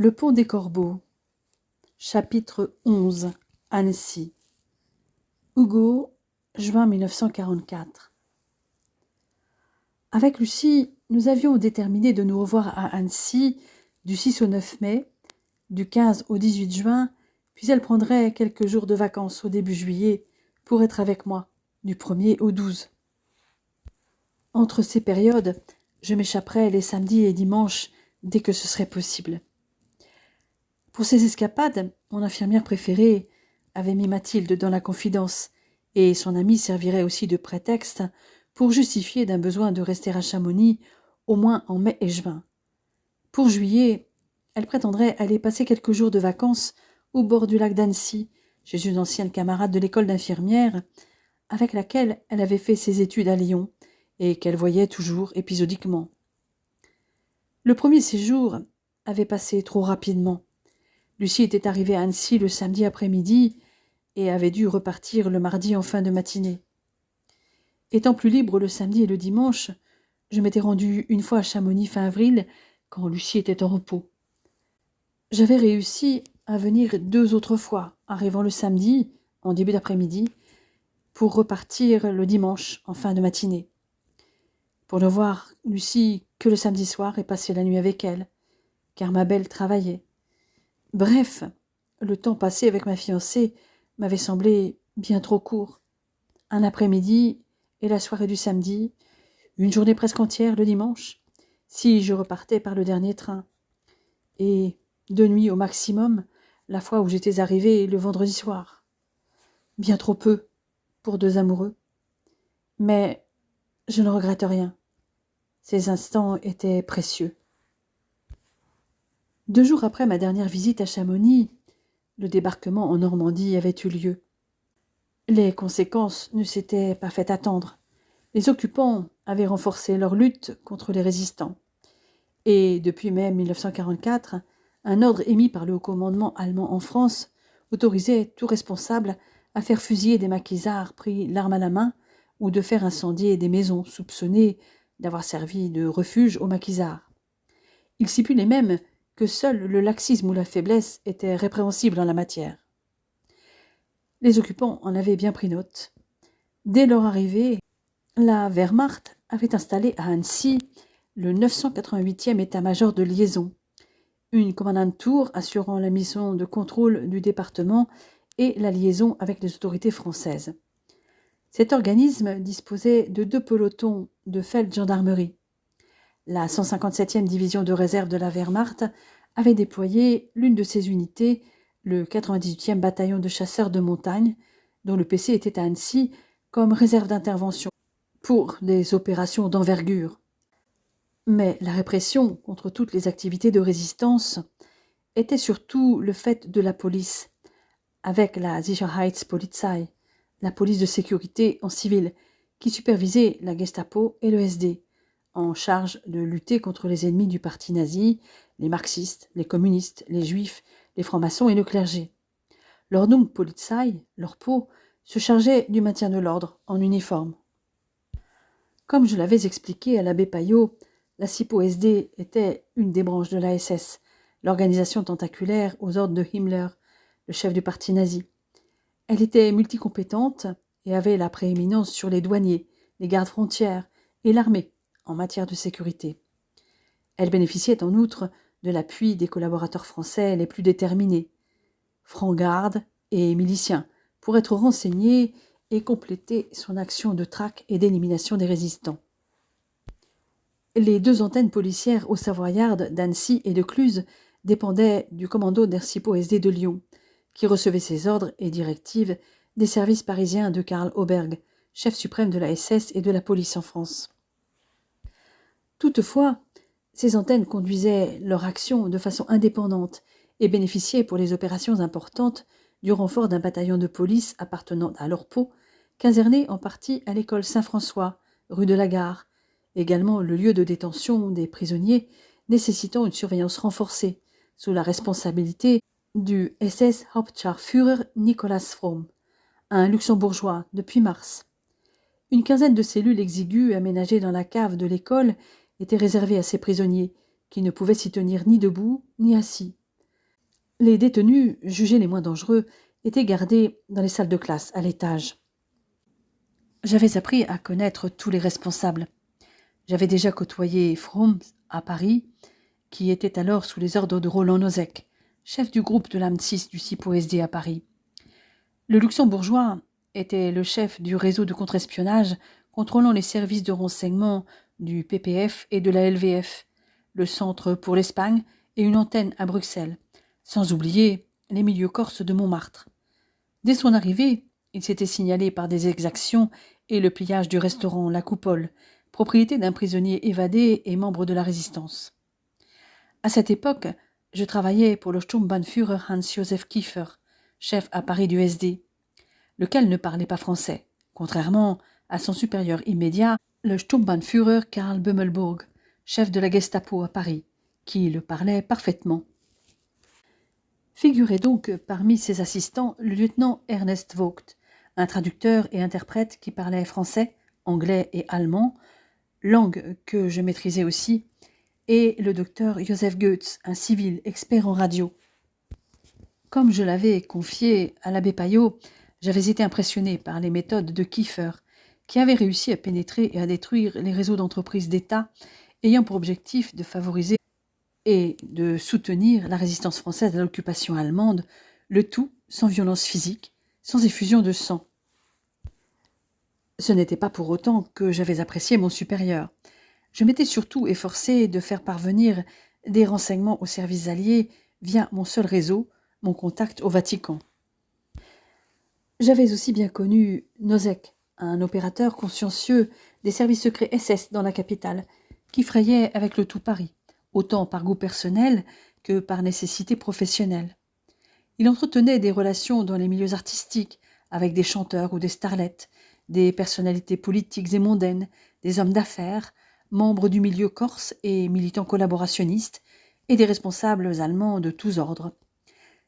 Le pont des Corbeaux. Chapitre 11. Annecy. Hugo, juin 1944. Avec Lucie, nous avions déterminé de nous revoir à Annecy du 6 au 9 mai, du 15 au 18 juin, puis elle prendrait quelques jours de vacances au début juillet pour être avec moi, du 1er au 12. Entre ces périodes, je m'échapperais les samedis et dimanches dès que ce serait possible. Pour ces escapades, mon infirmière préférée avait mis Mathilde dans la confidence, et son amie servirait aussi de prétexte pour justifier d'un besoin de rester à Chamonix au moins en mai et juin. Pour juillet, elle prétendrait aller passer quelques jours de vacances au bord du lac d'Annecy, chez une ancienne camarade de l'école d'infirmière, avec laquelle elle avait fait ses études à Lyon, et qu'elle voyait toujours épisodiquement. Le premier séjour avait passé trop rapidement. Lucie était arrivée à Annecy le samedi après-midi et avait dû repartir le mardi en fin de matinée. Étant plus libre le samedi et le dimanche, je m'étais rendue une fois à Chamonix fin avril, quand Lucie était en repos. J'avais réussi à venir 2 autres fois, arrivant le samedi, en début d'après-midi, pour repartir le dimanche en fin de matinée. Pour ne voir Lucie que le samedi soir et passer la nuit avec elle, car ma belle travaillait. Bref, le temps passé avec ma fiancée m'avait semblé bien trop court. Un après-midi et la soirée du samedi, une journée presque entière le dimanche, si je repartais par le dernier train. Et 2 nuits au maximum, la fois où j'étais arrivée le vendredi soir. Bien trop peu pour 2 amoureux. Mais je ne regrette rien. Ces instants étaient précieux. 2 jours après ma dernière visite à Chamonix, le débarquement en Normandie avait eu lieu. Les conséquences ne s'étaient pas fait attendre. Les occupants avaient renforcé leur lutte contre les résistants. Et depuis mai 1944, un ordre émis par le haut commandement allemand en France autorisait tout responsable à faire fusiller des maquisards pris l'arme à la main ou de faire incendier des maisons soupçonnées d'avoir servi de refuge aux maquisards. Il stipulait même que seul le laxisme ou la faiblesse étaient répréhensibles en la matière. Les occupants en avaient bien pris note. Dès leur arrivée, la Wehrmacht avait installé à Annecy le 988e état-major de liaison, une commandante tour assurant la mission de contrôle du département et la liaison avec les autorités françaises. Cet organisme disposait de 2 pelotons de feldgendarmerie. La 157e division de réserve de la Wehrmacht avait déployé l'une de ses unités, le 98e bataillon de chasseurs de montagne, dont le PC était à Annecy, comme réserve d'intervention pour des opérations d'envergure. Mais la répression contre toutes les activités de résistance était surtout le fait de la police, avec la Sicherheitspolizei, la police de sécurité en civil, qui supervisait la Gestapo et le SD, en charge de lutter contre les ennemis du parti nazi, les marxistes, les communistes, les juifs, les francs-maçons et le clergé. L'Ordnung Polizei, leur peau, se chargeait du maintien de l'ordre en uniforme. Comme je l'avais expliqué à l'abbé Payot, la SIPO-SD était une des branches de la SS, l'organisation tentaculaire aux ordres de Himmler, le chef du parti nazi. Elle était multicompétente et avait la prééminence sur les douaniers, les gardes frontières et l'armée en matière de sécurité. Elle bénéficiait en outre de l'appui des collaborateurs français les plus déterminés, francs-gardes et miliciens, pour être renseignés et compléter son action de traque et d'élimination des résistants. Les 2 antennes policières haut-savoyardes d'Annecy et de Cluse dépendaient du commando der SIPO-SD de Lyon, qui recevait ses ordres et directives des services parisiens de Karl Auberg, chef suprême de la SS et de la police en France. Toutefois, ces antennes conduisaient leur action de façon indépendante et bénéficiaient pour les opérations importantes du renfort d'un bataillon de police appartenant à leur peau, caserné en partie à l'école Saint-François, rue de la Gare, également le lieu de détention des prisonniers nécessitant une surveillance renforcée, sous la responsabilité du SS Hauptscharführer Nicolas Fromm, un luxembourgeois depuis mars. Une quinzaine de cellules exiguës aménagées dans la cave de l'école étaient réservées à ces prisonniers, qui ne pouvaient s'y tenir ni debout ni assis. Les détenus, jugés les moins dangereux, étaient gardés dans les salles de classe, à l'étage. J'avais appris à connaître tous les responsables. J'avais déjà côtoyé Fromm à Paris, qui était alors sous les ordres de Roland Nozek, chef du groupe de l'AM6 du CIPO-SD à Paris. Le luxembourgeois était le chef du réseau de contre-espionnage contrôlant les services de renseignement du PPF et de la LVF, le Centre pour l'Espagne et une antenne à Bruxelles, sans oublier les milieux corses de Montmartre. Dès son arrivée, il s'était signalé par des exactions et le pillage du restaurant La Coupole, propriété d'un prisonnier évadé et membre de la Résistance. À cette époque, je travaillais pour le Sturmbannführer Hans-Josef Kiefer, chef à Paris du SD, lequel ne parlait pas français, contrairement à son supérieur immédiat, le Sturmbannführer Karl Bömelburg, chef de la Gestapo à Paris, qui le parlait parfaitement. Figurait donc parmi ses assistants le lieutenant Ernest Vogt, un traducteur et interprète qui parlait français, anglais et allemand, langue que je maîtrisais aussi, et le docteur Joseph Goetz, un civil expert en radio. Comme je l'avais confié à l'abbé Payot, j'avais été impressionné par les méthodes de Kiefer, qui avait réussi à pénétrer et à détruire les réseaux d'entreprises d'État ayant pour objectif de favoriser et de soutenir la résistance française à l'occupation allemande, le tout sans violence physique, sans effusion de sang. Ce n'était pas pour autant que j'avais apprécié mon supérieur. Je m'étais surtout efforcé de faire parvenir des renseignements aux services alliés via mon seul réseau, mon contact au Vatican. J'avais aussi bien connu Nozek, un opérateur consciencieux des services secrets SS dans la capitale, qui frayait avec le tout Paris, autant par goût personnel que par nécessité professionnelle. Il entretenait des relations dans les milieux artistiques, avec des chanteurs ou des starlettes, des personnalités politiques et mondaines, des hommes d'affaires, membres du milieu corse et militants collaborationnistes, et des responsables allemands de tous ordres.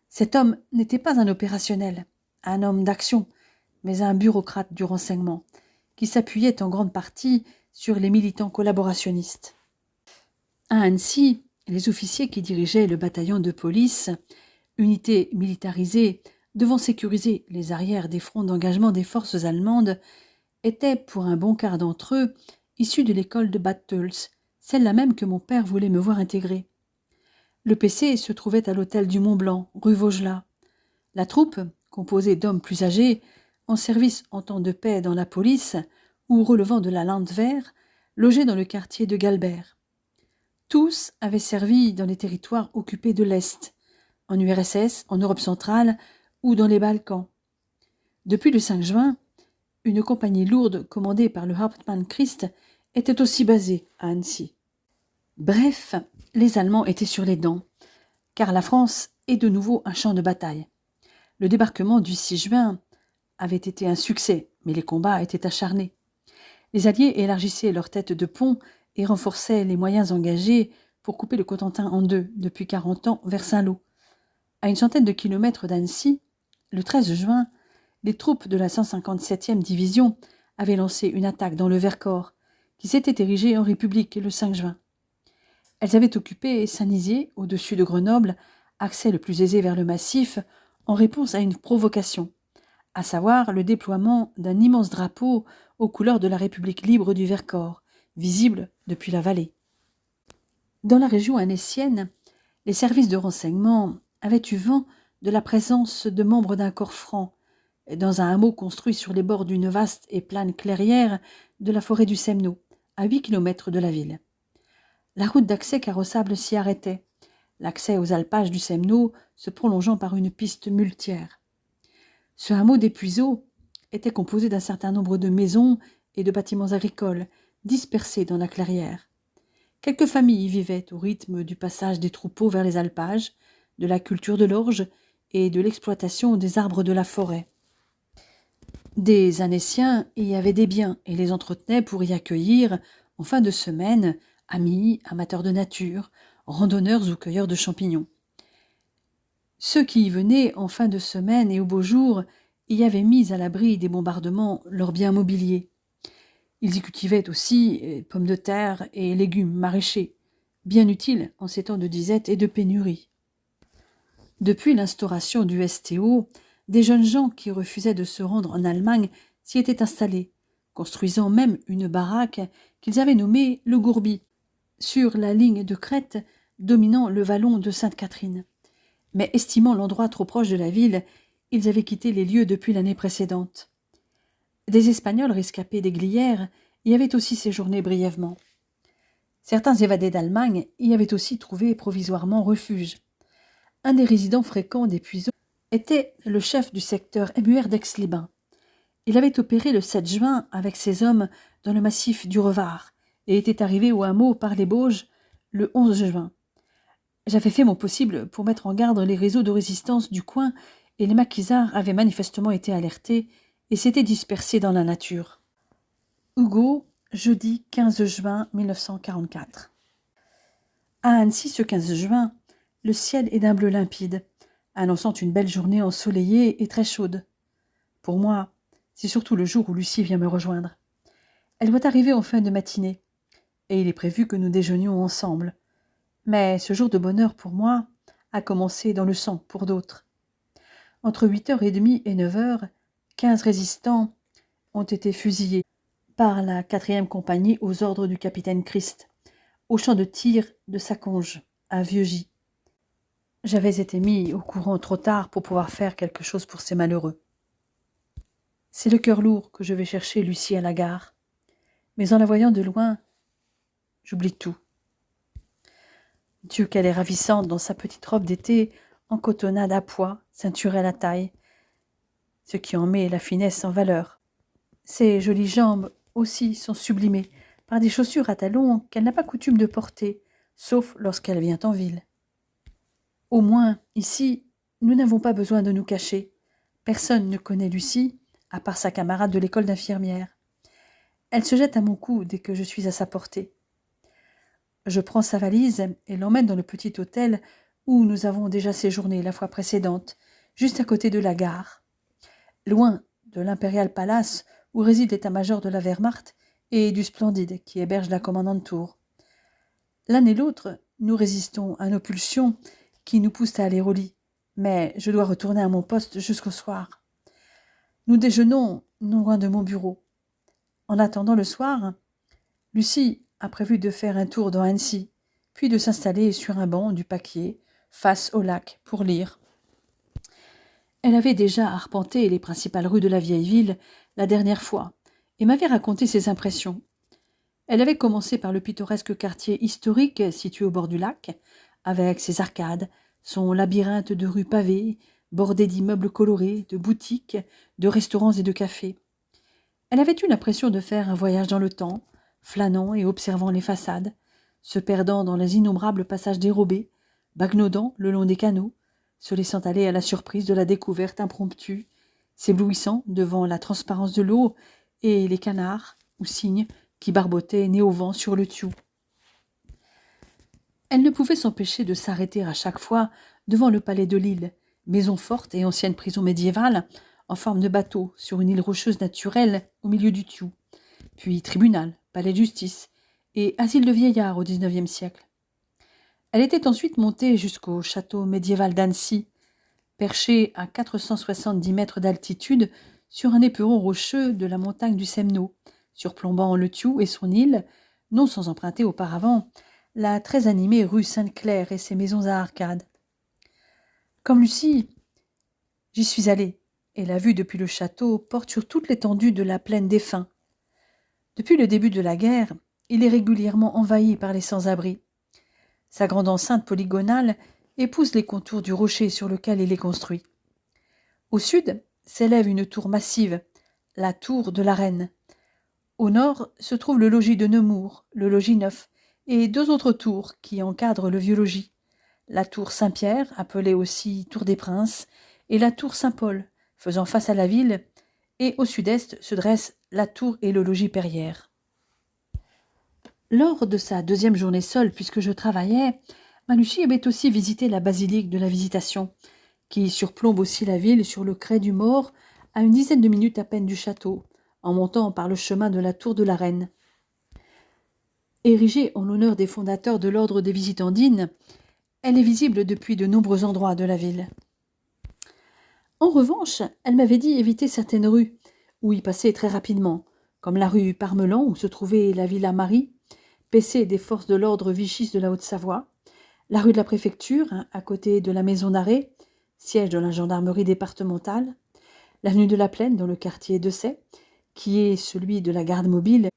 Cet homme n'était pas un opérationnel, un homme d'action, mais un bureaucrate du renseignement, qui s'appuyait en grande partie sur les militants collaborationnistes. À Annecy, les officiers qui dirigeaient le bataillon de police, unité militarisée devant sécuriser les arrières des fronts d'engagement des forces allemandes, étaient, pour un bon quart d'entre eux, issus de l'école de Bad Tölz, celle-là même que mon père voulait me voir intégrer. Le PC se trouvait à l'hôtel du Mont-Blanc, rue Vaugelas. La troupe, composée d'hommes plus âgés, en service en temps de paix dans la police ou relevant de la Landwehr, logeait dans le quartier de Galbert. Tous avaient servi dans les territoires occupés de l'Est, en URSS, en Europe centrale ou dans les Balkans. Depuis le 5 juin, une compagnie lourde commandée par le Hauptmann Christ était aussi basée à Annecy. Bref, les Allemands étaient sur les dents, car la France est de nouveau un champ de bataille. Le débarquement du 6 juin avait été un succès, mais les combats étaient acharnés. Les Alliés élargissaient leur tête de pont et renforçaient les moyens engagés pour couper le Cotentin en deux depuis 40 ans vers Saint-Lô. À une centaine de kilomètres d'Annecy, le 13 juin, les troupes de la 157e division avaient lancé une attaque dans le Vercors, qui s'était érigé en république le 5 juin. Elles avaient occupé Saint-Nizier, au-dessus de Grenoble, accès le plus aisé vers le massif, en réponse à une provocation, à savoir le déploiement d'un immense drapeau aux couleurs de la République libre du Vercors, visible depuis la vallée. Dans la région annécienne, les services de renseignement avaient eu vent de la présence de membres d'un corps franc, dans un hameau construit sur les bords d'une vaste et plane clairière de la forêt du Semno, à 8 kilomètres de la ville. La route d'accès carrossable s'y arrêtait, l'accès aux alpages du Semno se prolongeant par une piste muletière. Ce hameau des Puiseaux était composé d'un certain nombre de maisons et de bâtiments agricoles dispersés dans la clairière. Quelques familles y vivaient au rythme du passage des troupeaux vers les alpages, de la culture de l'orge et de l'exploitation des arbres de la forêt. Des Annéciens y avaient des biens et les entretenaient pour y accueillir, en fin de semaine, amis, amateurs de nature, randonneurs ou cueilleurs de champignons. Ceux qui y venaient en fin de semaine et au beau jour y avaient mis à l'abri des bombardements leurs biens mobiliers. Ils y cultivaient aussi pommes de terre et légumes maraîchers, bien utiles en ces temps de disette et de pénurie. Depuis l'instauration du STO, des jeunes gens qui refusaient de se rendre en Allemagne s'y étaient installés, construisant même une baraque qu'ils avaient nommée le Gourbi, sur la ligne de crête dominant le vallon de Sainte-Catherine. Mais estimant l'endroit trop proche de la ville, ils avaient quitté les lieux depuis l'année précédente. Des Espagnols rescapés des Glières y avaient aussi séjourné brièvement. Certains évadés d'Allemagne y avaient aussi trouvé provisoirement refuge. Un des résidents fréquents des Puiseaux était le chef du secteur MUR d'Aix-les-Bains. Il avait opéré le 7 juin avec ses hommes dans le massif du Revard et était arrivé au hameau par les Bauges le 11 juin. J'avais fait mon possible pour mettre en garde les réseaux de résistance du coin et les maquisards avaient manifestement été alertés et s'étaient dispersés dans la nature. Hugo, jeudi 15 juin 1944. À Annecy, ce 15 juin, le ciel est d'un bleu limpide, annonçant une belle journée ensoleillée et très chaude. Pour moi, c'est surtout le jour où Lucie vient me rejoindre. Elle doit arriver en fin de matinée, et il est prévu que nous déjeunions ensemble. Mais ce jour de bonheur pour moi a commencé dans le sang pour d'autres. Entre 8h30 et 9h, 15 résistants ont été fusillés par la 4e compagnie aux ordres du capitaine Christ, au champ de tir de Saconge, à Vieux-Gy. J'avais été mis au courant trop tard pour pouvoir faire quelque chose pour ces malheureux. C'est le cœur lourd que je vais chercher Lucie à la gare. Mais en la voyant de loin, j'oublie tout. Dieu qu'elle est ravissante dans sa petite robe d'été en cotonnade à pois, ceinturée à la taille, ce qui en met la finesse en valeur. Ses jolies jambes aussi sont sublimées par des chaussures à talons qu'elle n'a pas coutume de porter, sauf lorsqu'elle vient en ville. Au moins, ici, nous n'avons pas besoin de nous cacher. Personne ne connaît Lucie, à part sa camarade de l'école d'infirmière. Elle se jette à mon cou dès que je suis à sa portée. Je prends sa valise et l'emmène dans le petit hôtel où nous avons déjà séjourné la fois précédente, juste à côté de la gare, loin de l'Imperial Palace où réside l'état-major de la Wehrmacht et du Splendide qui héberge la commandante Tour. L'un et l'autre, nous résistons à nos pulsions qui nous poussent à aller au lit, mais je dois retourner à mon poste jusqu'au soir. Nous déjeunons non loin de mon bureau. En attendant le soir, Lucie a prévu de faire un tour dans Annecy, puis de s'installer sur un banc du Paquier, face au lac, pour lire. Elle avait déjà arpenté les principales rues de la vieille ville la dernière fois, et m'avait raconté ses impressions. Elle avait commencé par le pittoresque quartier historique situé au bord du lac, avec ses arcades, son labyrinthe de rues pavées, bordées d'immeubles colorés, de boutiques, de restaurants et de cafés. Elle avait eu l'impression de faire un voyage dans le temps, flânant et observant les façades, se perdant dans les innombrables passages dérobés, bagnodant le long des canaux, se laissant aller à la surprise de la découverte impromptue, s'éblouissant devant la transparence de l'eau et les canards ou cygnes qui barbotaient nez au vent sur le Thiou. Elle ne pouvait s'empêcher de s'arrêter à chaque fois devant le palais de l'île, maison forte et ancienne prison médiévale, en forme de bateau sur une île rocheuse naturelle au milieu du Thiou, puis tribunal, palais de justice et asile de vieillards au XIXe siècle. Elle était ensuite montée jusqu'au château médiéval d'Annecy, perché à 470 mètres d'altitude sur un éperon rocheux de la montagne du Semno, surplombant le Thiou et son île, non sans emprunter auparavant la très animée rue Sainte-Claire et ses maisons à arcades. Comme Lucie, j'y suis allée, et la vue depuis le château porte sur toute l'étendue de la plaine des Fins. Depuis le début de la guerre, il est régulièrement envahi par les sans-abri. Sa grande enceinte polygonale épouse les contours du rocher sur lequel il est construit. Au sud s'élève une tour massive, la tour de la Reine. Au nord se trouve le logis de Nemours, le logis neuf, et deux autres tours qui encadrent le vieux logis. La tour Saint-Pierre, appelée aussi tour des Princes, et la tour Saint-Paul, faisant face à la ville, et au sud-est se dressent la tour et le logis Perrière. Lors de sa deuxième journée seule, puisque je travaillais, ma Lucie avait aussi visité la basilique de la Visitation, qui surplombe aussi la ville sur le crêt du Mort, à une dizaine de minutes à peine du château, en montant par le chemin de la tour de la Reine. Érigée en l'honneur des fondateurs de l'ordre des Visitandines, Elle est visible depuis de nombreux endroits de la ville. En revanche, elle m'avait dit éviter certaines rues, où y passer très rapidement, comme la rue Parmelan, où se trouvait la Villa Marie, PC des forces de l'ordre Vichy de la Haute-Savoie, la rue de la Préfecture, à côté de la maison d'arrêt, siège de la gendarmerie départementale, l'avenue de la Plaine, dans le quartier d'Essey, qui est celui de la garde mobile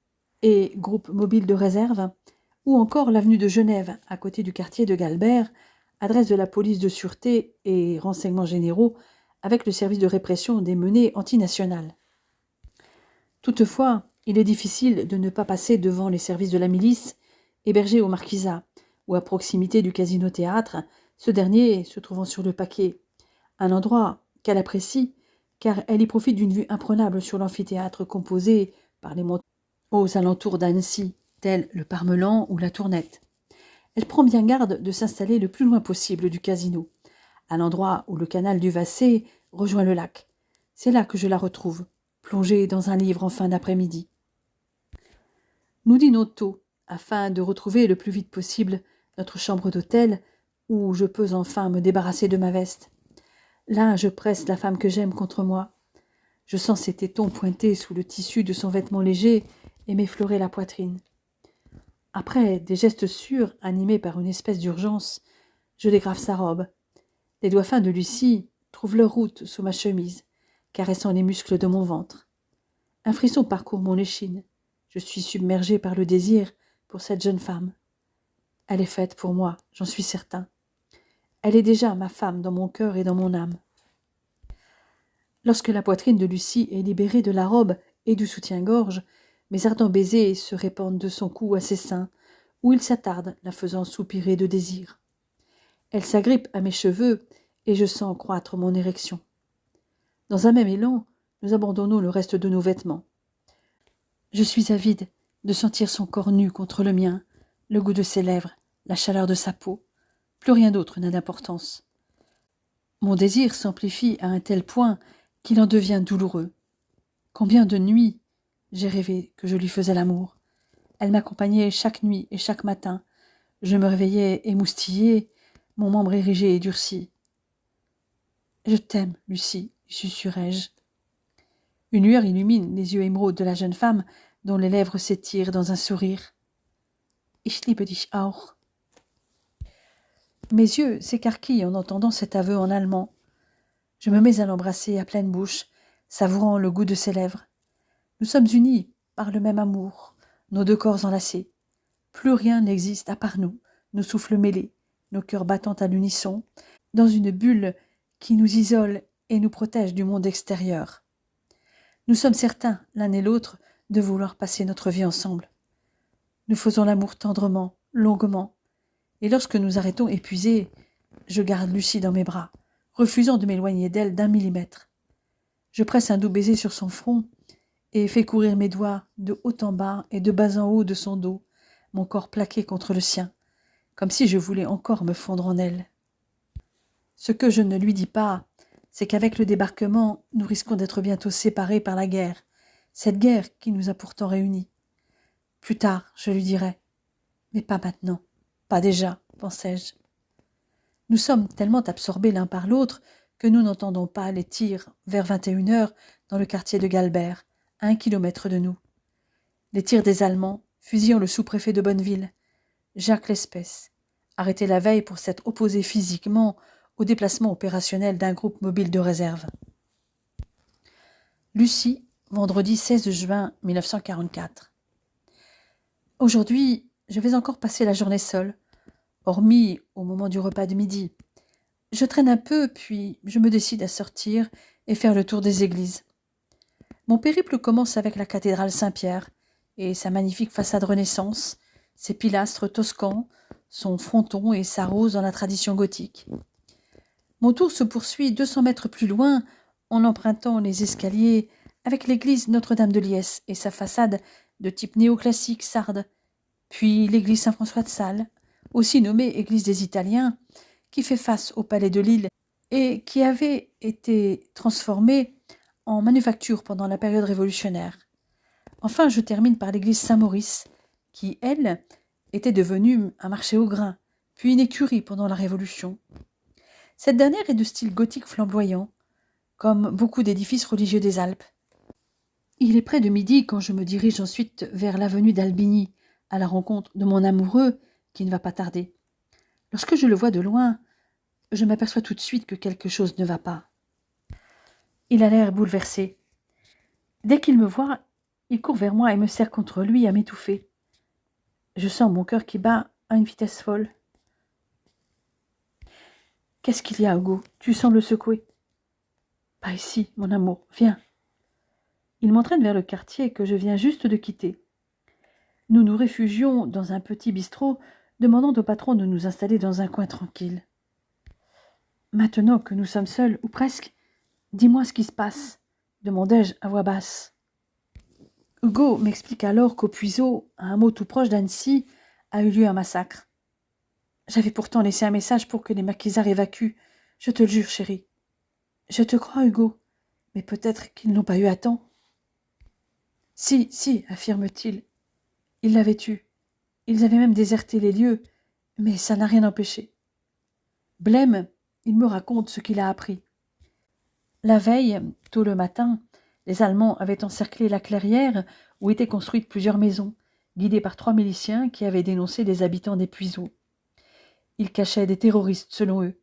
et groupe mobile de réserve, ou encore l'avenue de Genève, à côté du quartier de Galbert, adresse de la police de sûreté et renseignements généraux, avec le service de répression des menées antinationales. Toutefois, il est difficile de ne pas passer devant les services de la milice, hébergés au Marquisat, ou à proximité du casino-théâtre, ce dernier se trouvant sur le Paquet, un endroit qu'elle apprécie, car elle y profite d'une vue imprenable sur l'amphithéâtre composé par les montagnes aux alentours d'Annecy, tels le Parmelan ou la Tournette. Elle prend bien garde de s'installer le plus loin possible du casino, à l'endroit où le canal du Vassé rejoint le lac. C'est là que je la retrouve, plongée dans un livre en fin d'après-midi. Nous dînons tôt, afin de retrouver le plus vite possible notre chambre d'hôtel, où je peux enfin me débarrasser de ma veste. Là, je presse la femme que j'aime contre moi. Je sens ses tétons pointés sous le tissu de son vêtement léger et m'effleurer la poitrine. Après des gestes sûrs, animés par une espèce d'urgence, je dégrafe sa robe. Les doigts fins de Lucie trouvent leur route sous ma chemise, caressant les muscles de mon ventre. Un frisson parcourt mon échine. Je suis submergée par le désir pour cette jeune femme. Elle est faite pour moi, j'en suis certain. Elle est déjà ma femme dans mon cœur et dans mon âme. Lorsque la poitrine de Lucie est libérée de la robe et du soutien-gorge, mes ardents baisers se répandent de son cou à ses seins, où ils s'attardent, la faisant soupirer de désir. Elle s'agrippe à mes cheveux, et je sens croître mon érection. Dans un même élan, nous abandonnons le reste de nos vêtements. Je suis avide de sentir son corps nu contre le mien, le goût de ses lèvres, la chaleur de sa peau. Plus rien d'autre n'a d'importance. Mon désir s'amplifie à un tel point qu'il en devient douloureux. Combien de nuits j'ai rêvé que je lui faisais l'amour. Elle m'accompagnait chaque nuit et chaque matin. Je me réveillais émoustillée, mon membre érigé et durci. « Je t'aime, Lucie, susurrai-je. » Une lueur illumine les yeux émeraudes de la jeune femme, dont les lèvres s'étirent dans un sourire. « Ich liebe dich auch. » Mes yeux s'écarquillent en entendant cet aveu en allemand. Je me mets à l'embrasser à pleine bouche, savourant le goût de ses lèvres. Nous sommes unis par le même amour, nos deux corps enlacés. Plus rien n'existe à part nous, nos souffles mêlés, nos cœurs battant à l'unisson, dans une bulle qui nous isole et nous protège du monde extérieur. Nous sommes certains, l'un et l'autre, de vouloir passer notre vie ensemble. Nous faisons l'amour tendrement, longuement, et lorsque nous arrêtons épuisés, je garde Lucie dans mes bras, refusant de m'éloigner d'elle d'1 millimètre. Je presse un doux baiser sur son front et fais courir mes doigts de haut en bas et de bas en haut de son dos, mon corps plaqué contre le sien, comme si je voulais encore me fondre en elle. Ce que je ne lui dis pas, c'est qu'avec le débarquement, nous risquons d'être bientôt séparés par la guerre, cette guerre qui nous a pourtant réunis. Plus tard, je lui dirai. Mais pas maintenant, pas déjà, pensais-je. Nous sommes tellement absorbés l'un par l'autre que nous n'entendons pas les tirs vers 21 heures dans le quartier de Galbert, à 1 kilomètre de nous. Les tirs des Allemands, fusillant le sous-préfet de Bonneville, Jacques Lespèce, arrêté la veille pour s'être opposé physiquement au déplacement opérationnel d'un groupe mobile de réserve. Lucie, vendredi 16 juin 1944. Aujourd'hui, je vais encore passer la journée seule, hormis au moment du repas de midi. Je traîne un peu, puis je me décide à sortir et faire le tour des églises. Mon périple commence avec la cathédrale Saint-Pierre et sa magnifique façade Renaissance, ses pilastres toscans, son fronton et sa rose dans la tradition gothique. Mon tour se poursuit 200 mètres plus loin en empruntant les escaliers avec l'église Notre-Dame de Liesse et sa façade de type néoclassique sarde, puis l'église Saint-François de Sales, aussi nommée église des Italiens, qui fait face au palais de Lille et qui avait été transformée en manufacture pendant la période révolutionnaire. Enfin, je termine par l'église Saint-Maurice, qui, elle, était devenue un marché au grain, puis une écurie pendant la Révolution. Cette dernière est de style gothique flamboyant, comme beaucoup d'édifices religieux des Alpes. Il est près de midi quand je me dirige ensuite vers l'avenue d'Albigny, à la rencontre de mon amoureux qui ne va pas tarder. Lorsque je le vois de loin, je m'aperçois tout de suite que quelque chose ne va pas. Il a l'air bouleversé. Dès qu'il me voit, il court vers moi et me serre contre lui à m'étouffer. Je sens mon cœur qui bat à une vitesse folle. « Qu'est-ce qu'il y a, Hugo ? Tu sembles secoué. »« Pas ici, mon amour, viens. » Il m'entraîne vers le quartier que je viens juste de quitter. Nous nous réfugions dans un petit bistrot, demandant au patron de nous installer dans un coin tranquille. « Maintenant que nous sommes seuls, ou presque, dis-moi ce qui se passe, demandai-je à voix basse. Hugo m'explique alors qu'au Puiseau, à un mot tout proche d'Annecy, a eu lieu un massacre. J'avais pourtant laissé un message pour que les maquisards évacuent, je te le jure, chérie. Je te crois, Hugo, mais peut-être qu'ils n'ont pas eu à temps. Si, affirme-t-il. Ils l'avaient eu. Ils avaient même déserté les lieux, mais ça n'a rien empêché. Blême, il me raconte ce qu'il a appris. La veille, tôt le matin, les Allemands avaient encerclé la clairière où étaient construites plusieurs maisons, guidés par 3 miliciens qui avaient dénoncé les habitants des Puiseaux. Ils cachaient des terroristes, selon eux.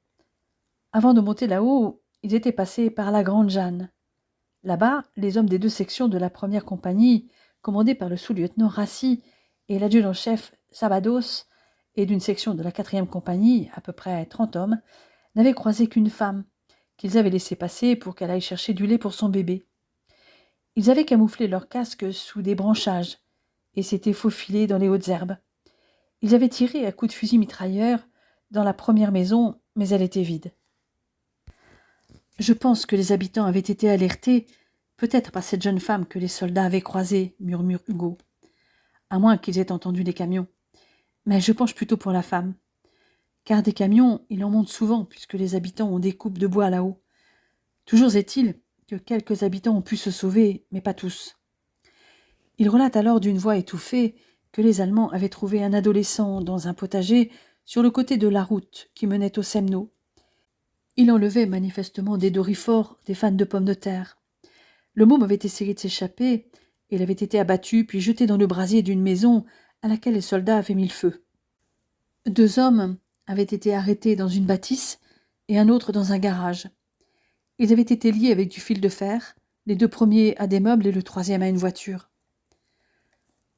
Avant de monter là-haut, ils étaient passés par la Grande Jeanne. Là-bas, les hommes des 2 sections de la première compagnie, commandés par le sous-lieutenant Rassi et l'adjudant-chef Sabados, et d'une section de la 4e compagnie, à peu près 30 hommes, n'avaient croisé qu'une femme, qu'ils avaient laissée passer pour qu'elle aille chercher du lait pour son bébé. Ils avaient camouflé leurs casques sous des branchages et s'étaient faufilés dans les hautes herbes. Ils avaient tiré à coups de fusil mitrailleur dans la première maison, mais elle était vide. Je pense que les habitants avaient été alertés, peut-être par cette jeune femme que les soldats avaient croisée, murmure Hugo. À moins qu'ils aient entendu des camions. Mais je penche plutôt pour la femme. Car des camions, il en monte souvent, puisque les habitants ont des coupes de bois là-haut. Toujours est-il que quelques habitants ont pu se sauver, mais pas tous. Il relate alors d'une voix étouffée que les Allemands avaient trouvé un adolescent dans un potager sur le côté de la route qui menait au Semno. Il enlevait manifestement des dorifores, des fans de pommes de terre. Le môme avait essayé de s'échapper, et il avait été abattu puis jeté dans le brasier d'une maison à laquelle les soldats avaient mis le feu. 2 hommes avaient été arrêtés dans une bâtisse et un autre dans un garage. Ils avaient été liés avec du fil de fer, les 2 premiers à des meubles et le 3e à une voiture.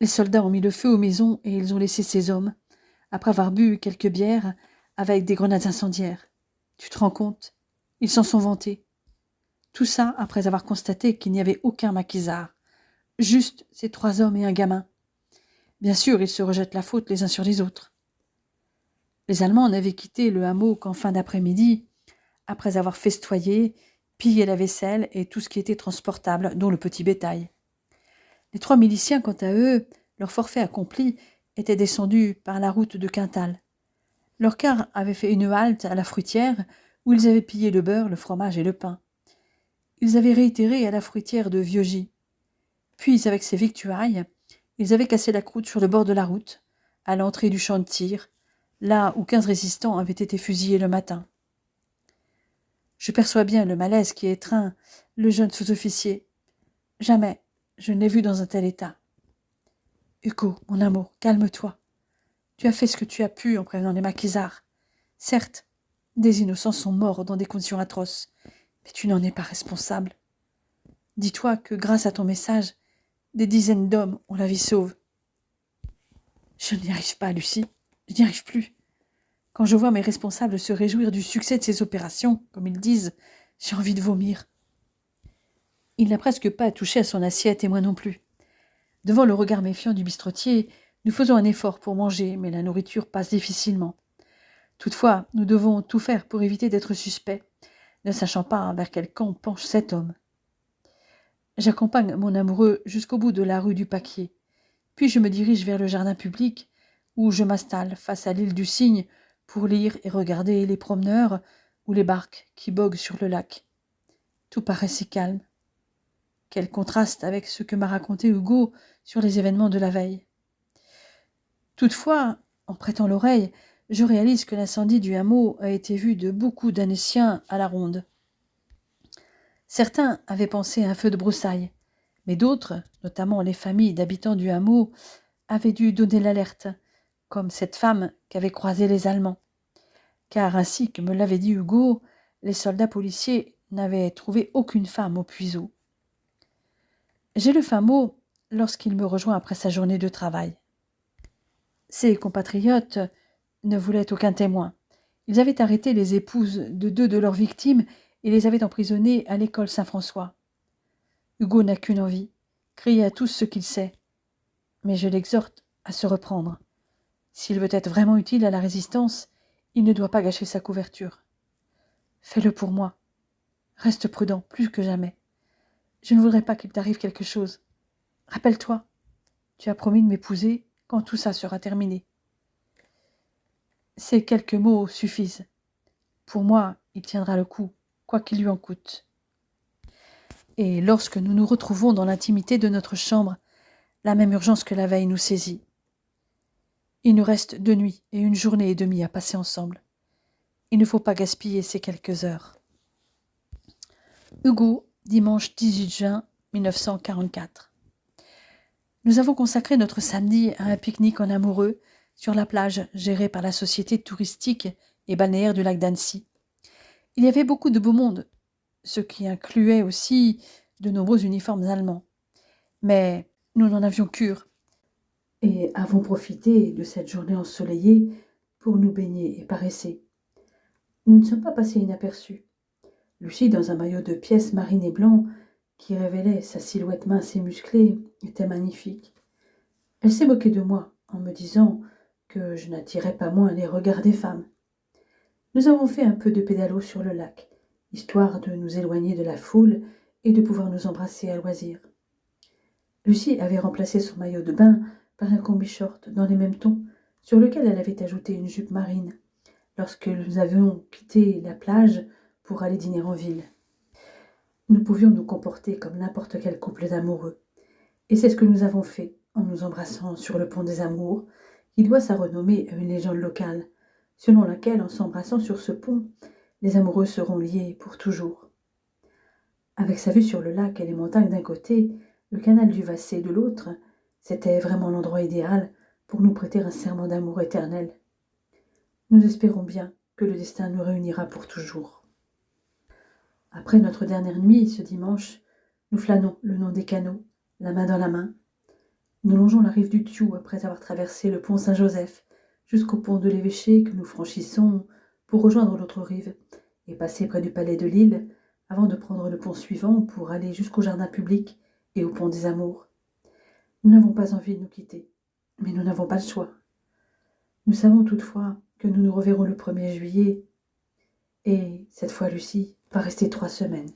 Les soldats ont mis le feu aux maisons et ils ont laissé ces hommes, après avoir bu quelques bières, avec des grenades incendiaires. Tu te rends compte ? Ils s'en sont vantés. Tout ça après avoir constaté qu'il n'y avait aucun maquisard. Juste ces 3 hommes et un gamin. Bien sûr, ils se rejettent la faute les uns sur les autres. Les Allemands n'avaient quitté le hameau qu'en fin d'après-midi, après avoir festoyé, pillé la vaisselle et tout ce qui était transportable, dont le petit bétail. Les 3 miliciens, quant à eux, leur forfait accompli, étaient descendus par la route de Quintal. Leur car avait fait une halte à la fruitière, où ils avaient pillé le beurre, le fromage et le pain. Ils avaient réitéré à la fruitière de Vieugy. Puis, avec ces victuailles, ils avaient cassé la croûte sur le bord de la route, à l'entrée du champ de tir, là où 15 résistants avaient été fusillés le matin. Je perçois bien le malaise qui étreint le jeune sous-officier. Jamais je ne l'ai vu dans un tel état. Hugo, mon amour, calme-toi. Tu as fait ce que tu as pu en prévenant les maquisards. Certes, des innocents sont morts dans des conditions atroces, mais tu n'en es pas responsable. Dis-toi que grâce à ton message, des dizaines d'hommes ont la vie sauve. Je n'y arrive pas, Lucie. Je n'y arrive plus. Quand je vois mes responsables se réjouir du succès de ces opérations, comme ils disent, j'ai envie de vomir. Il n'a presque pas touché à son assiette et moi non plus. Devant le regard méfiant du bistrotier, nous faisons un effort pour manger, mais la nourriture passe difficilement. Toutefois, nous devons tout faire pour éviter d'être suspects, ne sachant pas vers quel camp penche cet homme. J'accompagne mon amoureux jusqu'au bout de la rue du Paquier, puis je me dirige vers le jardin public, où je m'installe face à l'île du Cygne pour lire et regarder les promeneurs ou les barques qui boguent sur le lac. Tout paraît si calme. Quel contraste avec ce que m'a raconté Hugo sur les événements de la veille. Toutefois, en prêtant l'oreille, je réalise que l'incendie du hameau a été vu de beaucoup d'Annéciens à la ronde. Certains avaient pensé à un feu de broussailles, mais d'autres, notamment les familles d'habitants du hameau, avaient dû donner l'alerte, comme cette femme qu'avaient croisée les Allemands. Car ainsi que me l'avait dit Hugo, les soldats policiers n'avaient trouvé aucune femme au puiseau. J'ai le fin mot lorsqu'il me rejoint après sa journée de travail. Ses compatriotes ne voulaient aucun témoin. Ils avaient arrêté les épouses de 2 de leurs victimes et les avaient emprisonnées à l'école Saint-François. Hugo n'a qu'une envie, crier à tous ce qu'il sait. Mais je l'exhorte à se reprendre. S'il veut être vraiment utile à la résistance, il ne doit pas gâcher sa couverture. Fais-le pour moi. Reste prudent, plus que jamais. Je ne voudrais pas qu'il t'arrive quelque chose. Rappelle-toi, tu as promis de m'épouser quand tout ça sera terminé. Ces quelques mots suffisent. Pour moi, il tiendra le coup, quoi qu'il lui en coûte. Et lorsque nous nous retrouvons dans l'intimité de notre chambre, la même urgence que la veille nous saisit. Il nous reste 2 nuits et 1 journée et demie à passer ensemble. Il ne faut pas gaspiller ces quelques heures. Hugo, dimanche 18 juin 1944. Nous avons consacré notre samedi à un pique-nique en amoureux sur la plage gérée par la société touristique et balnéaire du lac d'Annecy. Il y avait beaucoup de beau monde, ce qui incluait aussi de nombreux uniformes allemands. Mais nous n'en avions cure et avons profité de cette journée ensoleillée pour nous baigner et paresser. Nous ne sommes pas passés inaperçus. Lucie, dans un maillot de pièces marine et blanc, qui révélait sa silhouette mince et musclée, était magnifique. Elle s'est moquée de moi en me disant que je n'attirais pas moins les regards des femmes. Nous avons fait un peu de pédalo sur le lac, histoire de nous éloigner de la foule et de pouvoir nous embrasser à loisir. Lucie avait remplacé son maillot de bain par un combi-short dans les mêmes tons, sur lequel elle avait ajouté une jupe marine, lorsque nous avions quitté la plage pour aller dîner en ville. Nous pouvions nous comporter comme n'importe quel couple d'amoureux. Et c'est ce que nous avons fait en nous embrassant sur le pont des Amours, qui doit sa renommée à une légende locale, selon laquelle, en s'embrassant sur ce pont, les amoureux seront liés pour toujours. Avec sa vue sur le lac et les montagnes d'un côté, le canal du Vassé de l'autre, c'était vraiment l'endroit idéal pour nous prêter un serment d'amour éternel. Nous espérons bien que le destin nous réunira pour toujours. Après notre dernière nuit, ce dimanche, nous flânons le long des canaux, la main dans la main. Nous longeons la rive du Thiou après avoir traversé le pont Saint-Joseph jusqu'au pont de l'Évêché que nous franchissons pour rejoindre l'autre rive et passer près du palais de Lille avant de prendre le pont suivant pour aller jusqu'au jardin public et au pont des Amours. Nous n'avons pas envie de nous quitter, mais nous n'avons pas le choix. Nous savons toutefois que nous nous reverrons le 1er juillet et, cette fois Lucie, va rester 3 semaines.